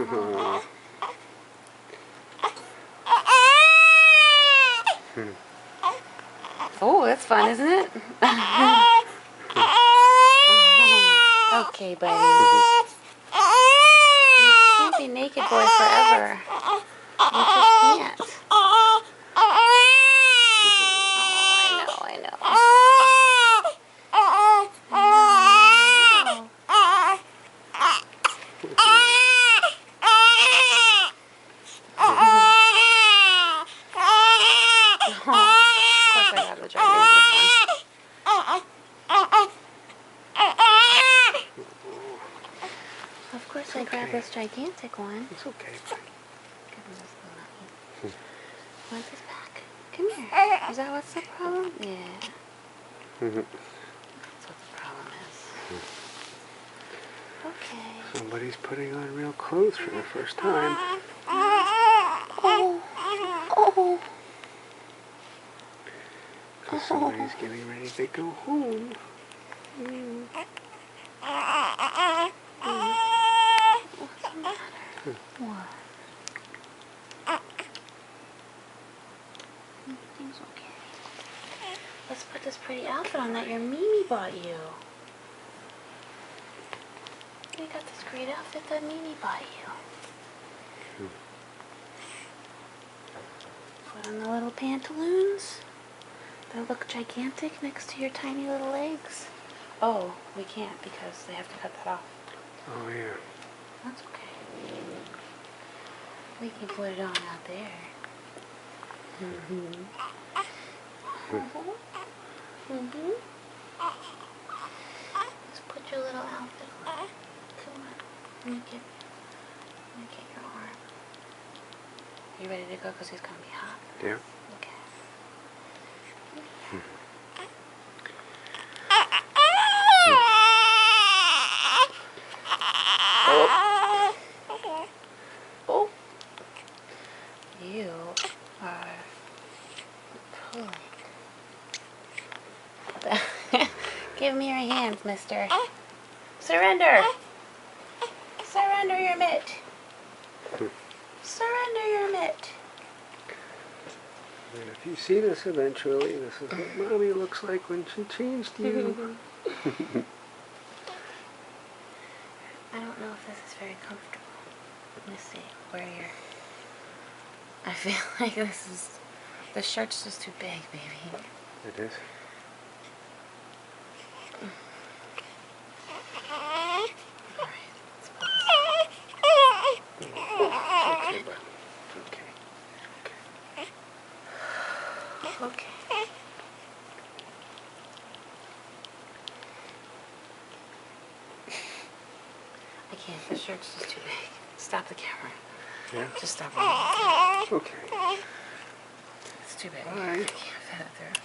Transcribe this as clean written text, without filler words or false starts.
Oh. Oh, that's fun, isn't it? Okay, buddy. You can't be naked boy forever. You just can't. I know. Of course I have the gigantic one. Of course I grabbed this gigantic one. It's okay. Want this back? Come here. Is that what's the problem? Yeah. That's what the problem is. Okay. Somebody's putting on real clothes for the first time. Oh. Because somebody's getting ready to go home. What's the matter? What? Everything's okay. Let's put this pretty outfit on that your Mimi bought you. You got this great outfit that Mimi bought you. Put on the little pantaloons. They look gigantic next to your tiny little legs. Oh, we can't because they have to cut that off. Oh, yeah. That's okay. We can put it on out there. Let's put your little outfit on. Come on. Let me get your arm. You ready to go? Because he's going to be hot. Yeah. Okay. Oh. You are pulling. Give me your hands, mister. Surrender. Surrender your mitt. Surrender your mitt. And if you see this eventually, this is what Mommy looks like when she changed you. I don't know if this is very comfortable. Let me see where you're... I feel like this is... The shirt's just too big, baby. It is. Alright, let's put this Okay, bud. Okay. Okay. I can't. The shirt's just too big. Stop the camera. Yeah? Just stop it. Okay. It's too big. Bye. I can't fit it through.